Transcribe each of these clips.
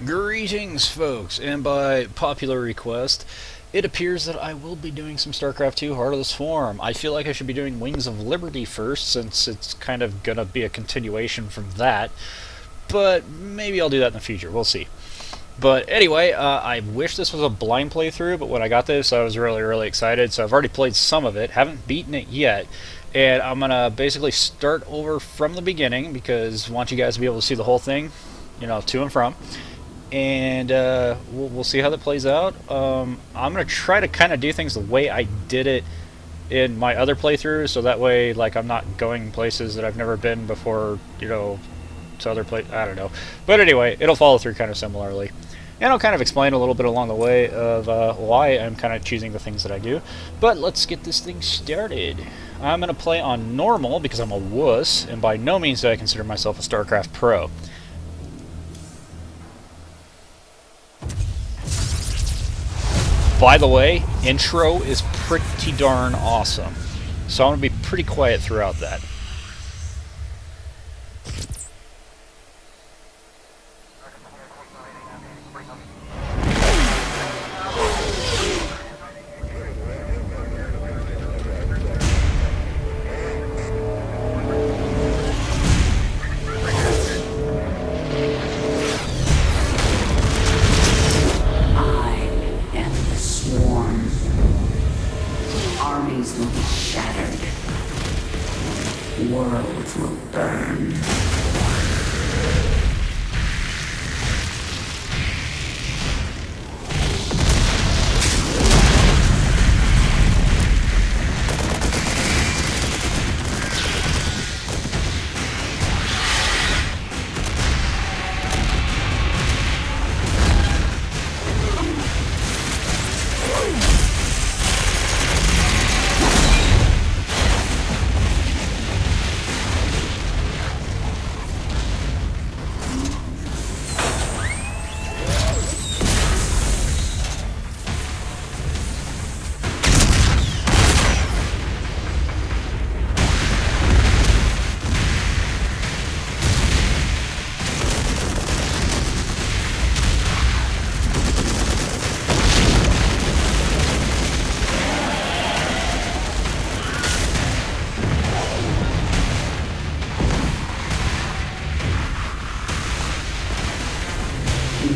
Greetings, folks, and by popular request, it appears that I will be doing some StarCraft 2 Heart of the Swarm. I feel like I should be doing Wings of Liberty first, since it's kind of gonna be a continuation from that, but maybe I'll do that in the future, we'll see. But anyway, I wish this was a blind playthrough, but when I got this, I was really excited, so I've already played some of it, haven't beaten it yet, and I'm gonna basically start over from the beginning, because I want you guys to be able to see the whole thing, to and from, and we'll see how that plays out. I'm gonna try to kind of do things the way I did it in my other playthroughs, so that way, like, I'm not going places that I've never been before, to other places. I don't know, but anyway, it'll follow through kind of similarly, and I'll kind of explain a little bit along the way of why I'm kind of choosing the things that I do. But let's get this thing started. I'm gonna play on normal because I'm a wuss, and by no means do I consider myself a StarCraft pro. By the way, intro is pretty darn awesome, so I'm going to be pretty quiet throughout that. Armies will be shattered. Worlds will burn.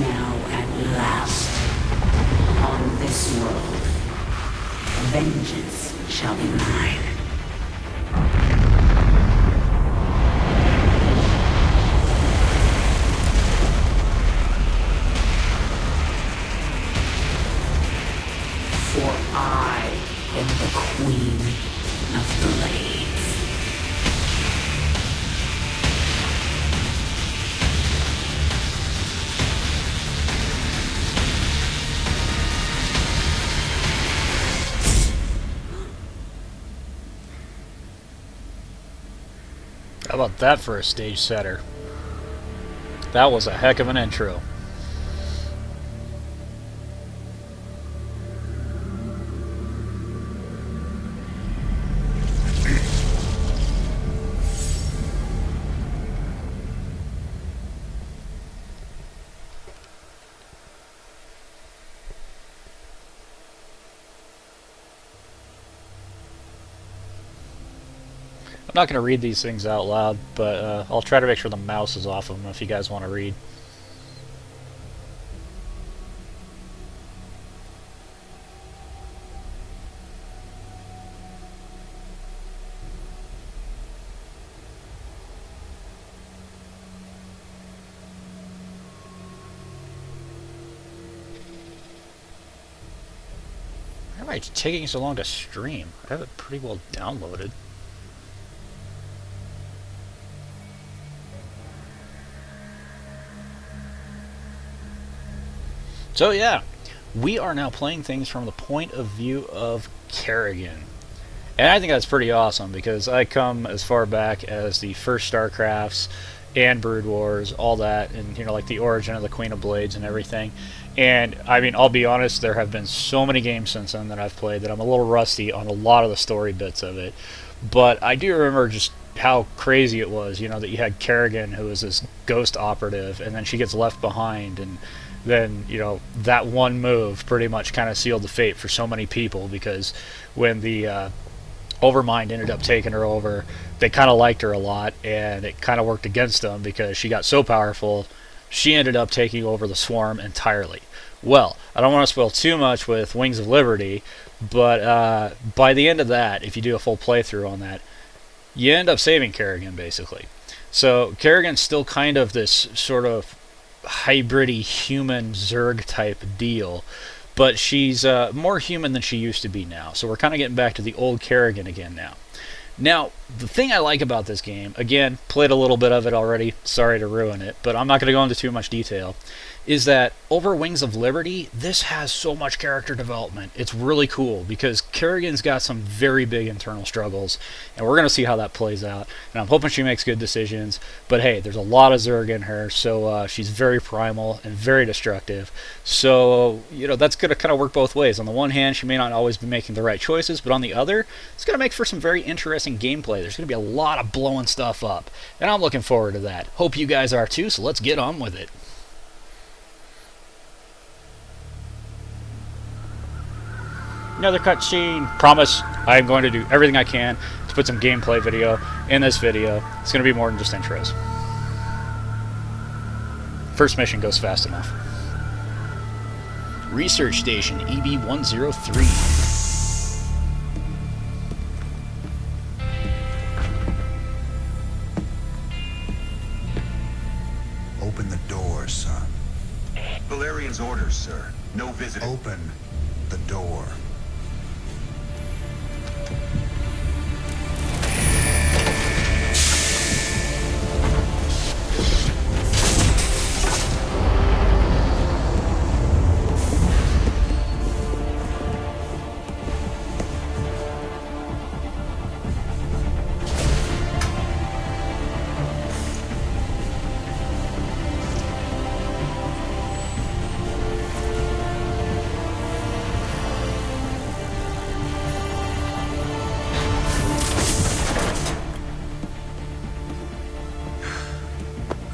Now at last, on this world, vengeance shall be mine. For I am the Queen of Blades. How about that for a stage setter? That was a heck of an intro. I'm not going to read these things out loud, but I'll try to make sure the mouse is off of them if you guys want to read. Why am I taking so long to stream? I have it pretty well downloaded. So yeah, we are now playing things from the point of view of Kerrigan. And I think that's pretty awesome, because I come as far back as the first StarCrafts and Brood Wars, all that, and like the origin of the Queen of Blades and everything. And I mean, I'll be honest, there have been so many games since then that I've played that I'm a little rusty on a lot of the story bits of it. But I do remember just how crazy it was, that you had Kerrigan, who was this ghost operative, and then she gets left behind, and then, that one move pretty much kind of sealed the fate for so many people, because when the Overmind ended up taking her over, they kind of liked her a lot, and it kind of worked against them because she got so powerful, she ended up taking over the Swarm entirely. Well, I don't want to spoil too much with Wings of Liberty, but by the end of that, if you do a full playthrough on that, you end up saving Kerrigan, basically. So Kerrigan's still kind of this sort of hybridy human Zerg type deal, but she's more human than she used to be now. So we're kind of getting back to the old Kerrigan again now. Now, the thing I like about this game, again, played a little bit of it already, sorry to ruin it, but I'm not going to go into too much detail, is that over Wings of Liberty, this has so much character development. It's really cool because Kerrigan's got some very big internal struggles, and we're going to see how that plays out. And I'm hoping she makes good decisions, but hey, there's a lot of Zerg in her, so she's very primal and very destructive. So, that's going to kind of work both ways. On the one hand, she may not always be making the right choices, but on the other, it's going to make for some very interesting gameplay. There's going to be a lot of blowing stuff up, and I'm looking forward to that. Hope you guys are too, so let's get on with it. Another cutscene. Promise I am going to do everything I can to put some gameplay video in this video. It's going to be more than just intros. First mission goes fast enough. Research Station EB-103. Open the door, son. Valerian's orders, sir. No visiting. Open the door.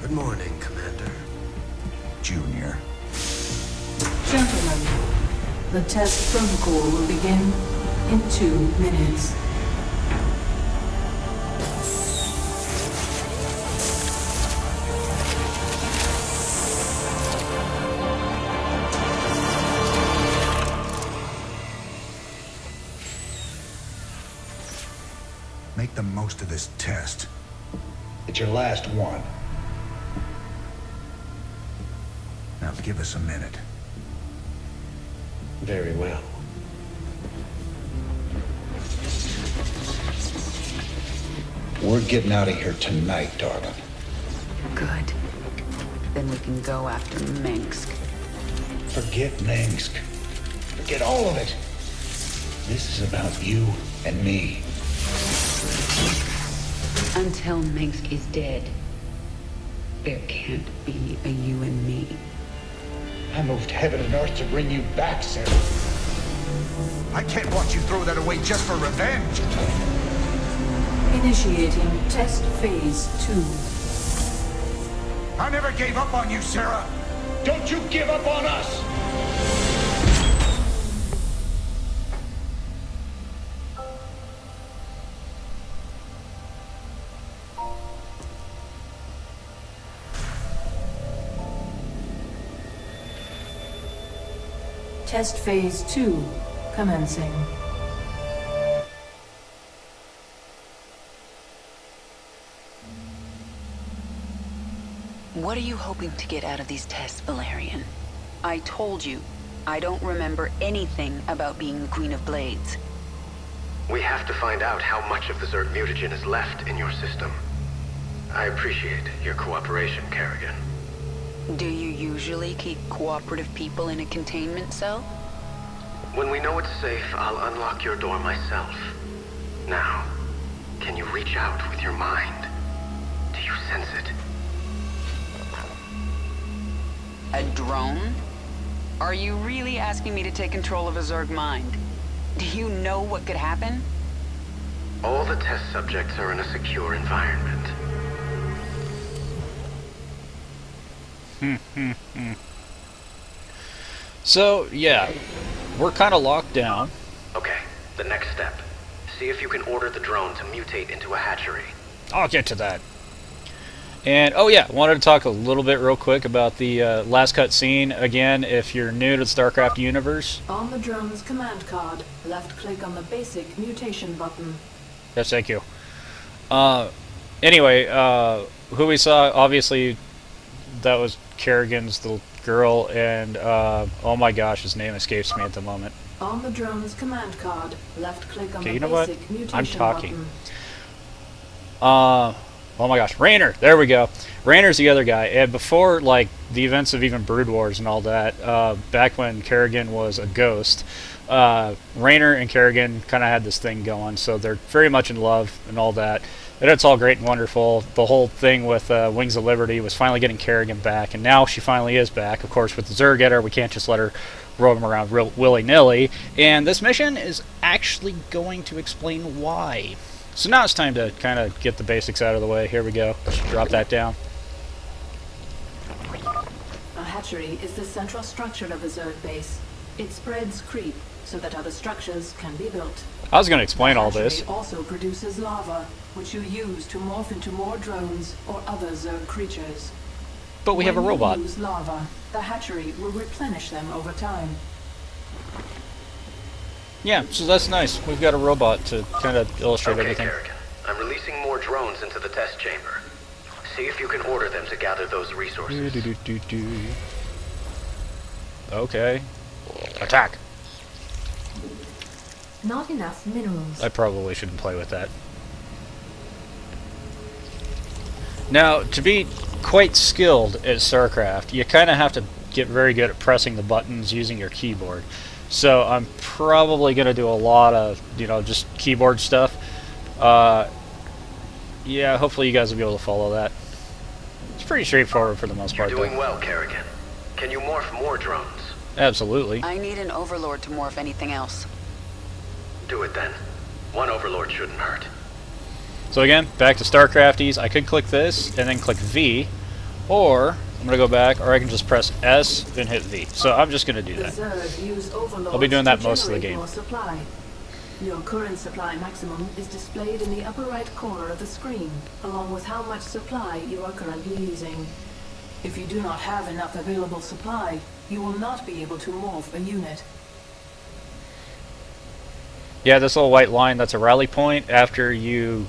Good morning, Commander. Junior. Gentlemen, the test protocol will begin in 2 minutes. Make the most of this test. It's your last one. Now give us a minute. Very well. We're getting out of here tonight, darling. Good. Then we can go after Minsk. Forget Minsk. Forget all of it. This is about you and me. Until Minsk is dead, there can't be a you and me. I moved heaven and earth to bring you back, Sarah. I can't watch you throw that away just for revenge. Initiating test phase 2. I never gave up on you, Sarah. Don't you give up on us! Test phase 2 commencing. What are you hoping to get out of these tests, Valerian? I told you, I don't remember anything about being the Queen of Blades. We have to find out how much of the Zerg mutagen is left in your system. I appreciate your cooperation, Kerrigan. Do you usually keep cooperative people in a containment cell? When we know it's safe, I'll unlock your door myself. Now, can you reach out with your mind? Do you sense it? A drone? Are you really asking me to take control of a Zerg mind? Do you know what could happen? All the test subjects are in a secure environment. So, yeah, we're kind of locked down. Okay, the next step. See if you can order the drone to mutate into a hatchery. I'll get to that. And, oh yeah, wanted to talk a little bit real quick about the last cut scene. Again, if you're new to the StarCraft universe. On the drone's command card, left-click on the basic mutation button. Yes, thank you. Anyway, who we saw, obviously, that was Kerrigan's little girl, and, oh my gosh, his name escapes me at the moment. On the drone's command card, left-click on Okay, the you know what? basic mutation I'm talking. button. Oh my gosh, Raynor! There we go. Raynor's the other guy. And before, like, the events of even Brood Wars and all that, back when Kerrigan was a ghost, Raynor and Kerrigan kind of had this thing going, so they're very much in love and all that. And it's all great and wonderful. The whole thing with Wings of Liberty was finally getting Kerrigan back, and now she finally is back. Of course, with the Zerg at her, we can't just let her roam around real willy-nilly. And this mission is actually going to explain why. So now it's time to kind of get the basics out of the way. Here we go. Just drop that down. A hatchery is the central structure of a Zerg base. It spreads creep so that other structures can be built. I was going to explain all The this. hatchery also produces lava, which you use to morph into more drones or other Zerg creatures. But we have a When robot. you use lava, the hatchery will replenish them over time. Yeah, so that's nice. We've got a robot to kind of illustrate Okay, everything. Kerrigan. I'm releasing more drones into the test chamber. See if you can order them to gather those resources. Okay. Attack. Not enough minerals. I probably shouldn't play with that. Now, to be quite skilled at StarCraft, you kind of have to get very good at pressing the buttons using your keyboard. So I'm probably going to do a lot of, just keyboard stuff. Yeah, hopefully you guys will be able to follow that. It's pretty straightforward for the most You're part, doing though. well, Kerrigan. Can you morph more drones? Absolutely. I need an overlord to morph anything else. Do it then. One overlord shouldn't hurt. So again, back to StarCrafties. I could click this and then click V, or I'm going to go back, or I can just press S and hit V. So I'm just going to do The that. Zerg use overlords I'll be doing that to most of the generate game. more supply. Your current supply maximum is displayed in the upper right corner of the screen, along with how much supply you are currently using. If you do not have enough available supply, you will not be able to morph a unit. Yeah, this little white line, that's a rally point. After you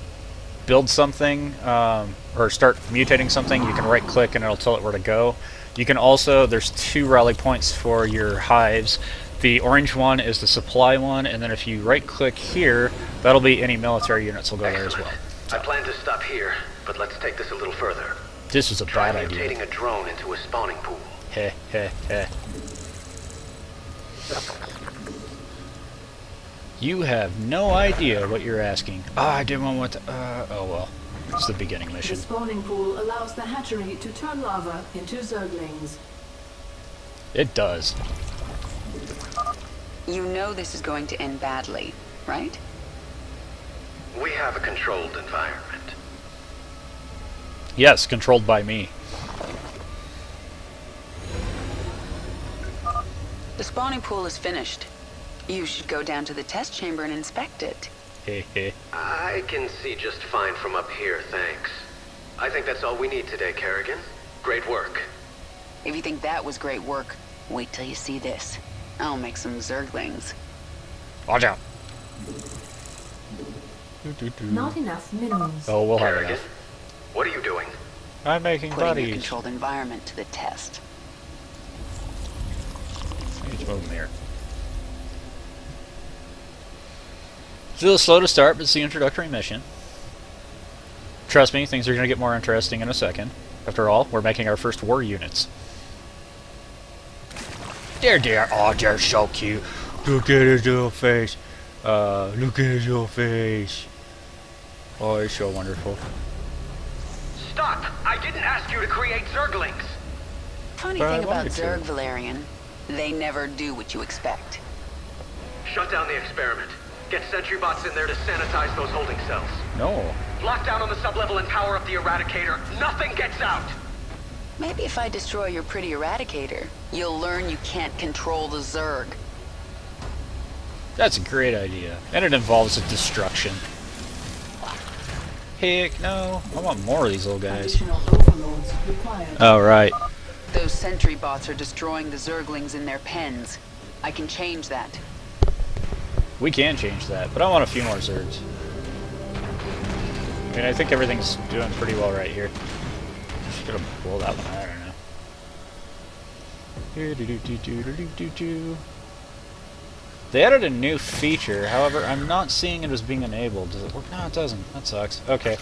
build something, or start mutating something, you can right click and it'll tell it where to go. You can also, there's 2 rally points for your hives. The orange one is the supply one, and then if you right click here, that'll be any military units will go there as well. I plan to stop here, but let's take this a little further. This is a Try bad idea. mutating a drone into a spawning pool. Heh heh heh. You have no idea what you're asking. Ah, I didn't want to. Oh well. It's the beginning The mission. spawning pool allows the hatchery to turn lava into Zerglings. It does. You know this is going to end badly, right? We have a controlled environment. Yes, controlled by me. The spawning pool is finished. You should go down to the test chamber and inspect it. Heh heh. I can see just fine from up here, thanks. I think that's all we need today, Kerrigan. Great work. If you think that was great work, wait till you see this. I'll make some Zerglings. Watch out. Not enough minerals. Oh, we'll have Kerrigan, enough. what are you doing? I'm making Putting your buddies. controlled environment to the test. Let's move them here. It's a little slow to start, but it's the introductory mission. Trust me, things are going to get more interesting in a second. After all, we're making our first war units. There. Oh, they're so cute. Look at his little face. Look at his little face. Oh, it's so wonderful. Stop! I didn't ask you to create Zerglings! Funny But I thing about wanted to. Zerg, Valerian, they never do what you expect. Shut down the experiment. Get sentry bots in there to sanitize those holding cells. No. Lock down on the sublevel and power up the Eradicator. Nothing gets out! Maybe if I destroy your pretty Eradicator, you'll learn you can't control the Zerg. That's a great idea. And it involves a destruction. Heck no. I want more of these little guys. Additional overlords required. Oh, right. Those sentry bots are destroying the Zerglings in their pens. I can change that. We can change that, but I want a few more Zergs. I mean, I think everything's doing pretty well right here. Just gonna blow that one, I don't know. They added a new feature, however, I'm not seeing it as being enabled. Does it work? No, it doesn't. That sucks. Okay.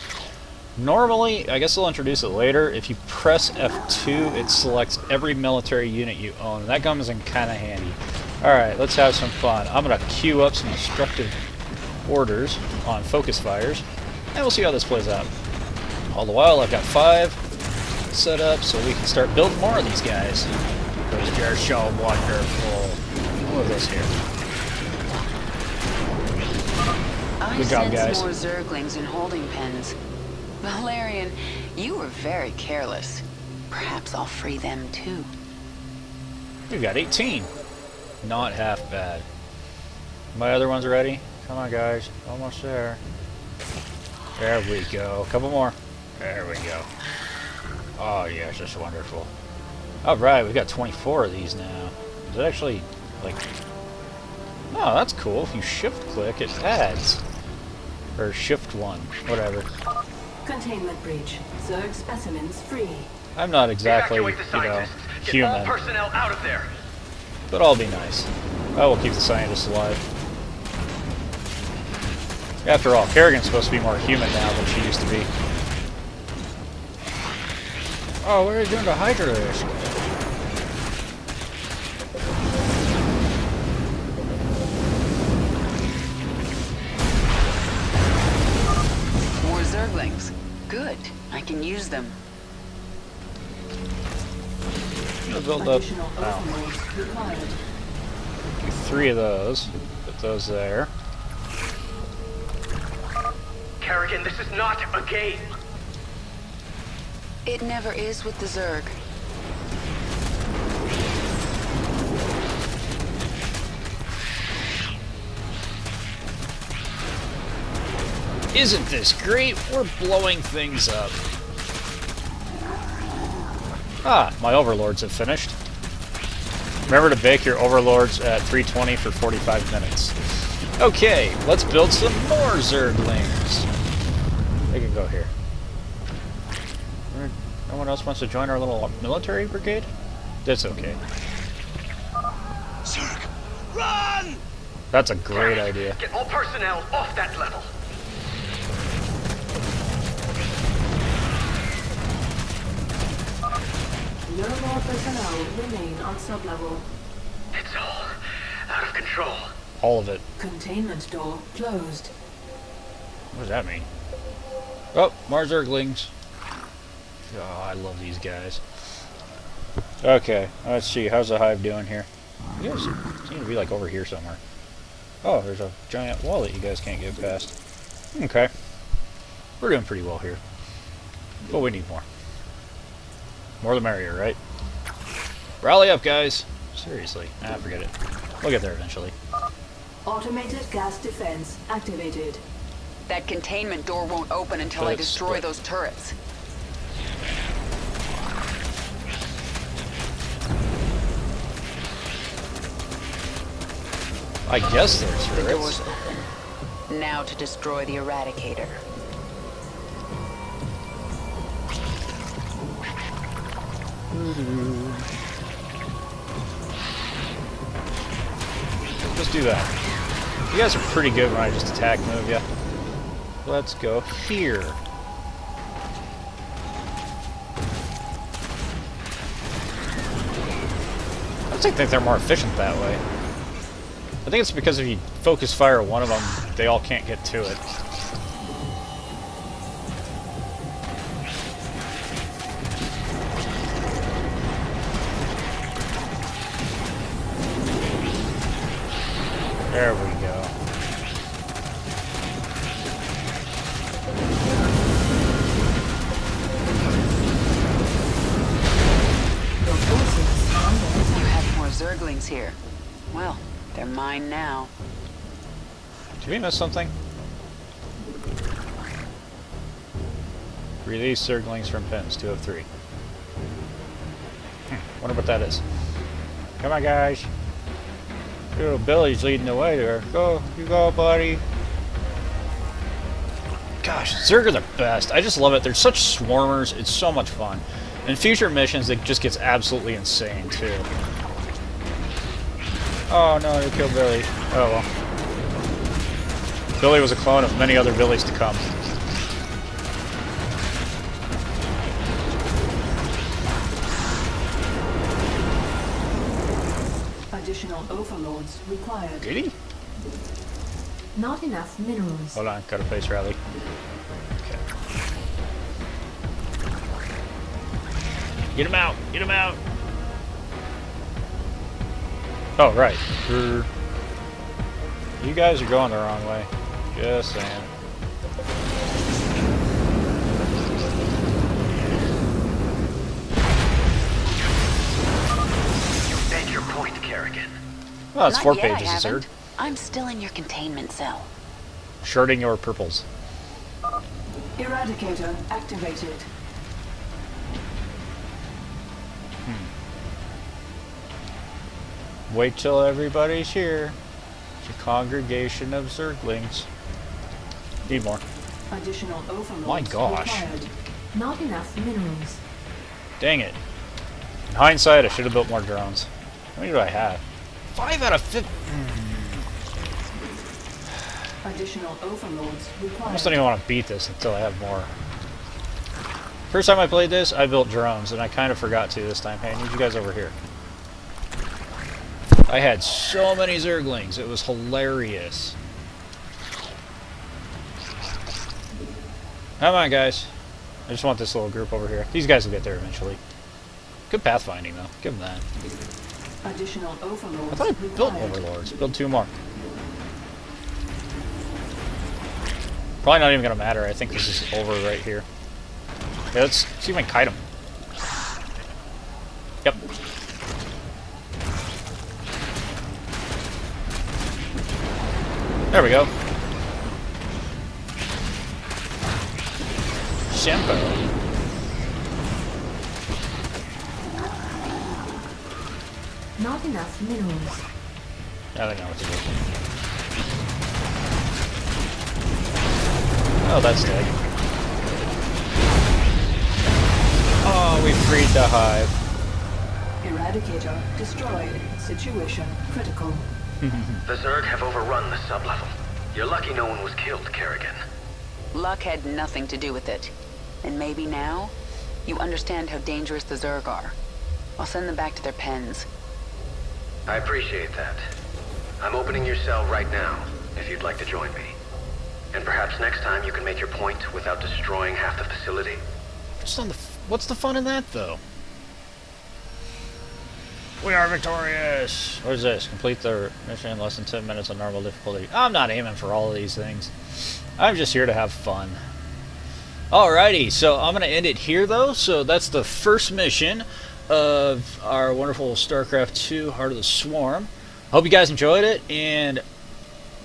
Normally, I guess they'll introduce it later, if you press F2, it selects every military unit you own. That comes in kind of handy. Alright, let's have some fun. I'm going to queue up some destructive orders on focus fires, and we'll see how this plays out. All the while, I've got 5 set up, so we can start building more of these guys. Because they're so wonderful. What is this here? Good job, I guys. sense more Zerglings in holding pens. Valerian, you were very careless. Perhaps I'll free them too. We've got 18. Not half bad. My other ones ready? Come on, guys. Almost there. There we go. Couple more. There we go. Oh, yes, that's wonderful. Alright, we've got 24 of these now. Is it actually, like... Oh, that's cool. If you shift-click, it adds. Or shift-1. Whatever. Containment breach. Zerg specimens free. I'm not exactly, Evacuate the you know, scientists. Get all human. personnel out of there. But I'll be nice. I will keep the scientists alive. After all, Kerrigan's supposed to be more human now than she used to be. Oh, what are you doing to Hydra? More Zerglings. Good. I can use them. Build up. Additional overlords required. Do 3 of those. Put those there. Kerrigan, this is not a game. It never is with the Zerg. Isn't this great? We're blowing things up. Ah, my overlords have finished. Remember to bake your overlords at 320 for 45 minutes. Okay, let's build some more Zerglings. They can go here. No one else wants to join our little military brigade? That's okay. Zerg, run! That's a great idea. Get all personnel off that level. No more personnel remain on sublevel. It's all out of control. All of it. Containment door closed. What does that mean? Oh, more Zerglings. Oh, I love these guys. Okay, let's see. How's the hive doing here? You guys seem to be like over here somewhere. Oh, there's a giant wall that you guys can't get past. Okay. We're doing pretty well here. But we need more. More the merrier, right? Rally up, guys! Seriously. Ah, forget it. We'll get there eventually. Automated gas defense activated. That containment door won't open until I Let's destroy split. those turrets. I guess there's The turrets. door's open. Now to destroy the Eradicator. Just do that. You guys are pretty good when I just attack move ya. Let's go here. I just think they're more efficient that way. I think it's because if you focus fire one of them, they all can't get to it. There we go. Zerglings here. Well, they're mine now. Did we miss something? Release Zerglings from pens, 2 of 3. Wonder what that is. Come on, guys. Little Billy's leading the way there. Go, you go, buddy. Gosh, Zerg are the best. I just love it. They're such swarmers. It's so much fun. In future missions, it just gets absolutely insane, too. Oh, no, you killed Billy. Oh, well. Billy was a clone of many other Billys to come. Additional overlords required. Really? Not enough minerals. Hold on, gotta face rally. Okay. Get him out! Get him out! Oh, right. You guys are going the wrong way. Just saying. Make your point, Kerrigan. Well, it's Not 4 yet, I pages, haven't. sir. I'm still in your containment cell. Sharding your purples. Eradicator activated. Wait till everybody's here. It's a congregation of Zerglings. Need more. Additional overlords My gosh. required. Not enough minerals. Dang it. In hindsight, I should have built more drones. How many do I have? 5 out of 50. Additional overlords I required. almost don't even want to beat this until I have more. First time I played this, I built drones, and I kind of forgot to this time. Hey, I need you guys over here. I had so many Zerglings. It was hilarious. Come on, guys. I just want this little group over here. These guys will get there eventually. Good pathfinding, though. Give them that. Additional overlords I thought I built required. overlords. Build 2 more. Probably not even going to matter. I think this is over right here. Yeah, let's see if I can kite him. Yep. There we go. Shampoo. Not enough minerals. I don't know what to do. Oh, that's dead. Oh, we freed the hive. Eradicator destroyed. Situation critical. The Zerg have overrun the sublevel. You're lucky no one was killed, Kerrigan. Luck had nothing to do with it. And maybe now, you understand how dangerous the Zerg are. I'll send them back to their pens. I appreciate that. I'm opening your cell right now, if you'd like to join me. And perhaps next time you can make your point without destroying half the facility. What's the fun in that, though? We are victorious! What is this? Complete the mission in less than 10 minutes on normal difficulty. I'm not aiming for all of these things. I'm just here to have fun. Alrighty, so I'm going to end it here, though. So that's the first mission of our wonderful StarCraft 2 Heart of the Swarm. Hope you guys enjoyed it, and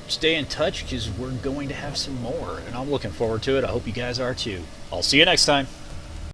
stay in touch because we're going to have some more, and I'm looking forward to it. I hope you guys are too. I'll see you next time.